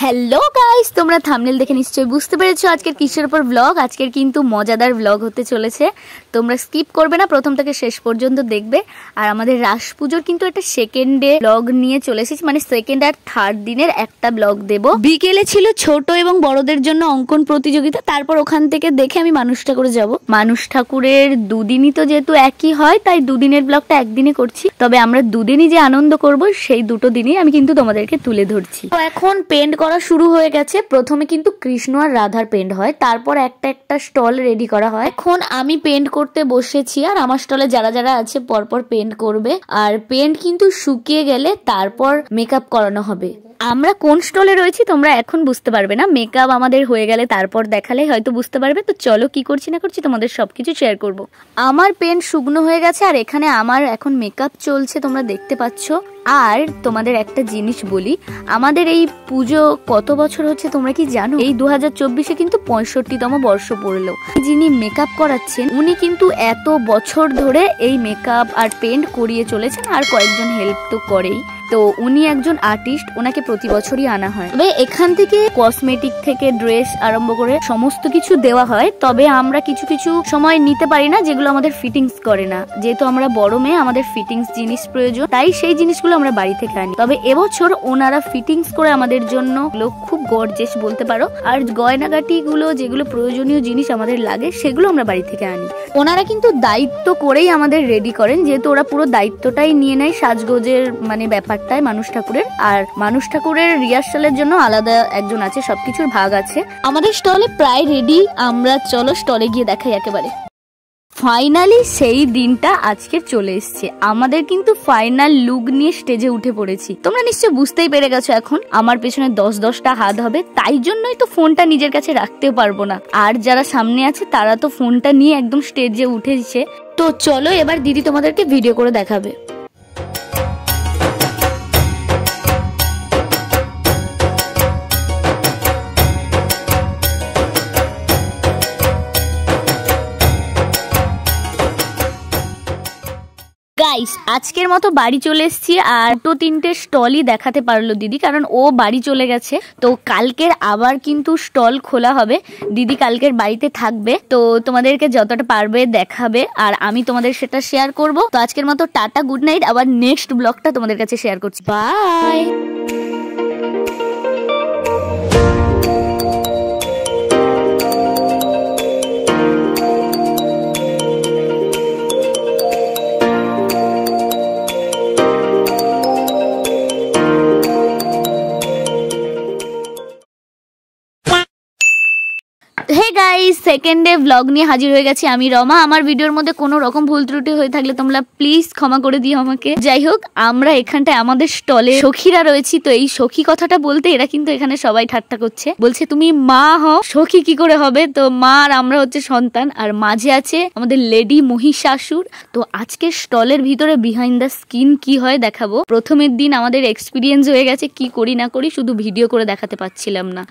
Hello guys, তোমরা thumbnail দেখে নিশ্চয়ই বুঝতে পেরেছো আজকের কিসের উপর ব্লগ। আজকের কিন্তু মজাদার ব্লগ হতে চলেছে, তোমরা স্কিপ করবে না, প্রথম থেকে শেষ পর্যন্ত দেখবে। আর আমাদের রাস পুজোর কিন্তু একটা সেকেন্ড ডে ব্লগ নিয়ে চলে এসেছি, মানে সেকেন্ড আর থার্ড দিনের একটা ব্লগ দেব। বিকেলে ছিল ছোট এবং বড়দের জন্য অঙ্কন প্রতিযোগিতা, তারপর ওখান থেকে দেখে আমি মানুষ ঠাকুরে যাব। মানুষ ঠাকুরের দুদিনই তো যেহেতু একই হয়, তাই দুদিনের ব্লগটা একদিনে করছি। তবে আমরা দুদিনই যে আনন্দ করব সেই দুটো দিনই আমি কিন্তু তোমাদেরকে তুলে ধরছি। তো এখন পেন্ট করা শুরু হয়ে গেছে। প্রথমে কিন্তু কৃষ্ণ আর রাধার পেন্ট হয়, তারপর একটা একটা স্টল রেডি করা হয়। এখন আমি পেন্ট করতে বসেছি, আর আমার স্টলে যারা যারা আছে পরপর পেন্ট করবে। আর পেন্ট কিন্তু শুকিয়ে গেলে তারপর মেকআপ করানো হবে। আমরা কোন স্টলে রয়েছি তোমরা এখন বুঝতে পারবে না, মেকআপ আমাদের হয়ে গেলে তারপর দেখালে হয়তো বুঝতে পারবে। তো চলো কি করছি না করছি তোমাদের সবকিছু শেয়ার করব। আমার পেন্ট শুকনো হয়ে গেছে, আর এখানে আমার এখন মেকআপ চলছে, তোমরা দেখতে পাচ্ছ। আর তোমাদের একটা জিনিস বলি, আমাদের এই পুজো কত বছর হচ্ছে তোমরা কি জানো? এই 2024-এ কিন্তু 65তম বর্ষ পড়লো। যিনি মেকআপ করাচ্ছেন উনি কিন্তু এত বছর ধরে এই মেকআপ আর পেন্ট করিয়ে চলেছেন, আর কয়েকজন হেল্প তো করেই। তো উনি একজন আর্টিস্ট, ওনাকে প্রতি বছরই আনা হয়। তবে এখান থেকে কসমেটিক থেকে ড্রেস আরম্ভ করে সমস্ত কিছু দেওয়া হয়। তবে আমরা কিছু কিছু সময় নিতে পারি না, যেগুলো আমাদের ফিটিংস করে না। যেহেতু আমরা বড় মেয়ে, আমাদের ফিটিংস জিনিস প্রয়োজন, তাই সেই জিনিসগুলো আমরা বাড়ি থেকে আনি। তবে এবছর ওনারা ফিটিংস করে আমাদের জন্য খুব গর্জেস বলতে পারো। আর গয়নাগাটি গুলো যেগুলো প্রয়োজনীয় জিনিস আমাদের লাগে সেগুলো আমরা বাড়ি থেকে আনি। ওনারা কিন্তু দায়িত্ব করেই আমাদের রেডি করেন, যেহেতু ওরা পুরো দায়িত্বটাই নিয়ে নেয় সাজগোজের মানে ব্যাপারটাই মানুষ ঠাকুরের। আর মানুষ ঠাকুরের রিহার্সালের জন্য আলাদা একজন আছে, সবকিছুর ভাগ আছে। আমাদের স্টলে প্রায় রেডি, আমরা চলো স্টলে গিয়ে দেখাই একেবারে। ফাইনালি সেই দিনটা আজকে চলে এসছে। আমাদের কিন্তু ফাইনাল লুক নিয়ে স্টেজে উঠে পড়েছি। তোমরা নিশ্চয় বুঝতেই পেরে গেছো এখন আমার পেছনে 10-10টা হাত হবে, তাই জন্যই তো ফোনটা নিজের কাছে রাখতেও পারবো না। আর যারা সামনে আছে তারা তো ফোনটা নিয়ে একদম স্টেজে উঠেছে। তো চলো এবার দিদি তোমাদেরকে ভিডিও করে দেখাবে। গাইস, আজকের মতো বাড়ি চলে এসেছি। আর 2-3টে স্টলই দেখাতে পারলো দিদি, কারণ ও বাড়ি চলে গেছে। তো কালকের আবার কিন্তু স্টল খোলা হবে। দিদি কালকের বাড়িতে থাকবে, তো তোমাদেরকে যতটা পারবে দেখাবে, আর আমি তোমাদের সেটা শেয়ার করব। তো আজকের মতো টাটা, গুড নাইট। আবার নেক্সট ব্লগটা তোমাদের কাছে শেয়ার করছি। Bye. Hey guys, second day vlog নিয়ে হাজির হয়ে গেছি আমি রমা। আমার ভিডিওর মধ্যে কোনো রকম ভুল ত্রুটি হয়ে থাকলে তোমরা প্লিজ ক্ষমা করে দিও আমাকে। যাই হোক, আমরা এখানটায় আমাদের স্টলে সখীরা রয়েছি। তো এই সখী কথাটা বলতে এরা কিন্তু এখানে সবাই ঠাট্টা করছে, বলছে তুমি মা হও, সখী কি করে হবে? তো মা আর আমরা হচ্ছে সন্তান। আর মাঝে আছে আমাদের লেডি মহিষাসুর। তো আজকে স্টলের ভিতরে বিহাইন্ড দ্য স্কিন কি হয় দেখাবো। প্রথমের দিন আমাদের এক্সপিরিয়েন্স হয়ে গেছে, কি করি না করি শুধু ভিডিও করে দেখাতে পাচ্ছিলাম না।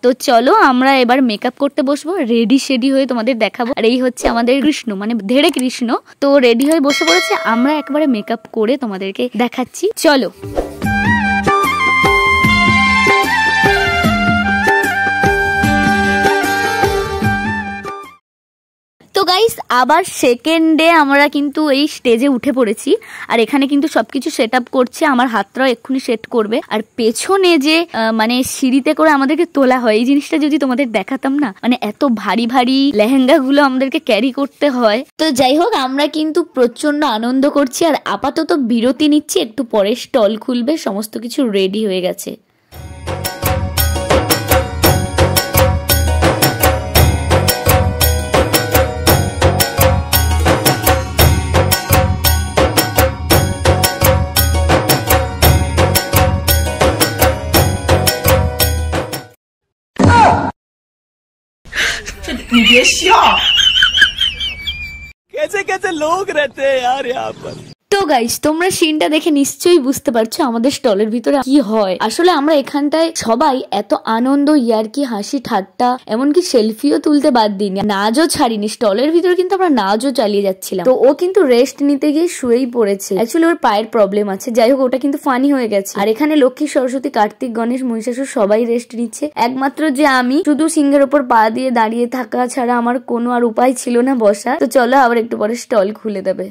তো চলো আমরা এবার মেকআপ করতে বসবো, রেডি শেডি হয়ে তোমাদের দেখাবো। আর এই হচ্ছে আমাদের কৃষ্ণ, মানে ধেড়ে কৃষ্ণ। তো রেডি হয়ে বসে পড়েছে, আমরা একবারে মেকআপ করে তোমাদেরকে দেখাচ্ছি, চলো। তো গাইস, আবার সেকেন্ড ডে আমরা কিন্তু এই স্টেজে উঠে পড়েছি। আর এখানে কিন্তু সবকিছু সেট আপ করছে, আমার হাতটাও এক্ষুনি সেট করবে। আর পেছনে যে মানে সিঁড়িতে করে আমাদেরকে তোলা হয়, এই জিনিসটা যদি তোমাদের দেখাতাম না, মানে এত ভারী ভারী লেহেঙ্গা গুলো আমাদেরকে ক্যারি করতে হয়। তো যাই হোক, আমরা কিন্তু প্রচন্ড আনন্দ করছি। আর আপাতত বিরতি নিচ্ছি, একটু পরে স্টল খুলবে, সমস্ত কিছু রেডি হয়ে গেছে।你别笑，कैसे कैसे लोग रहते हैं यार यहाँ पर। তো গাইস তোমরা সিনটা দেখে নিশ্চয়ই বুঝতে পারছো আমাদের স্টলের ভিতরে কি হয়। আসলে আমরা এখানটায় সবাই এত আনন্দ, ইয়ার্কি, হাসি ঠাট্টা, এমনকি সেলফিও তুলতে বাদ দিইনি, নাচও ছাড়িনি। স্টলের ভিতরে কিন্তু আমরা নাচও চালিয়ে যাচ্ছিলাম। তো ও কিন্তু রেস্ট নিতে গিয়ে শুয়েই পড়েছে, অ্যাকচুয়ালি ওর পায়ের প্রবলেম আছে। যাই হোক, ওটা কিন্তু ফানি হয়ে গেছে। আর এখানে লক্ষ্মী, সরস্বতী, কার্তিক, গণেশ, মহিষাসুর সবাই রেস্ট নিচ্ছে। একমাত্র যে আমি শুধু সিংহের ওপর পা দিয়ে দাঁড়িয়ে থাকা ছাড়া আমার কোনো আর উপায় ছিল না বসা। তো চলো আবার একটু পরে স্টল খুলে দেবে।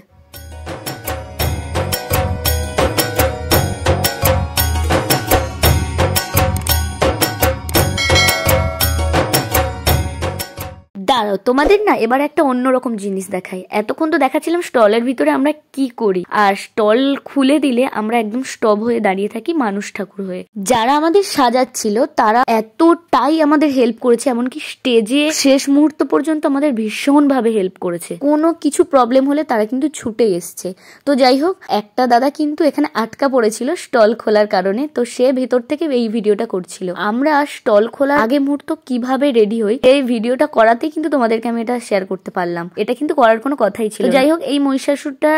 দাঁড়াও, তোমাদের না এবার একটা অন্যরকম জিনিস দেখাই। এতক্ষণ তো দেখাচ্ছিলাম স্টলের ভিতরে আমরা কি করি, আর স্টল খুলে দিলে আমরা একদম স্টপ হয়ে দাঁড়িয়ে থাকি মানুষ ঠাকুর হয়ে। যারা আমাদের সাজাচ্ছিল তারা এতটাই আমাদের হেল্প করেছে, এমনকি স্টেজে শেষ মুহূর্ত পর্যন্ত আমাদের ভীষণ ভাবে হেল্প করেছে। কোনো কিছু প্রবলেম হলে তারা কিন্তু ছুটে এসছে। তো যাই হোক, একটা দাদা কিন্তু এখানে আটকা পড়েছিল স্টল খোলার কারণে, তো সে ভেতর থেকে এই ভিডিওটা করছিল। আমরা স্টল খোলার আগে মুহূর্ত কিভাবে রেডি হই, এই ভিডিওটা করাতেই কিন্তু তোমাদেরকে আমি এটা শেয়ার করতে পারলাম। এটা কিন্তু করার কোনো কথাই ছিল। যাই হোক, এই মহিষাসুরটা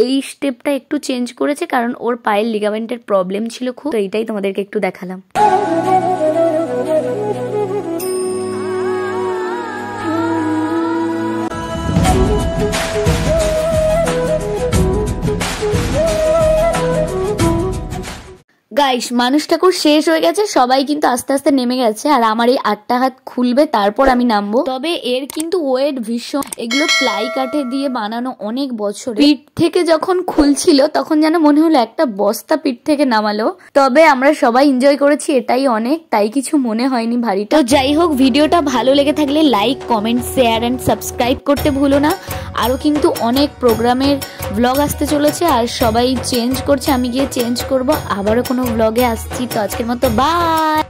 এই স্টেপটা একটু চেঞ্জ করেছে কারণ ওর পায়ের লিগামেন্টের প্রবলেম ছিল খুব। তো এইটাই তোমাদেরকে একটু দেখালাম। গাইস, মানুষ ঠাকুর শেষ হয়ে গেছে, সবাই কিন্তু আস্তে আস্তে নেমে গেছে। আর আমার এই 8টা হাত খুলবে, তারপর আমি নামবো। তবে এর কিন্তু ওয়েট ভীষণ, এগুলো প্লাই কাঠে দিয়ে বানানো অনেক বছর। পিঠ থেকে যখন খুলছিল তখন যেন মনে হলো একটা বস্তা পিঠ থেকে নামালো। তবে আমরা সবাই এনজয় করেছি, এটাই অনেক, তাই কিছু মনে হয়নি ভারী। তো যাই হোক, ভিডিওটা ভালো লেগে থাকলে like, comment, share and subscribe করতে ভুলো না। আরো কিন্তু অনেক প্রোগ্রামের ব্লগ আসতে চলেছে, আর সবাই চেঞ্জ করছে, আমি গিয়ে চেঞ্জ করব। আবারও কোনো ব্লগে আসছি। তো আজকের মতো বাই।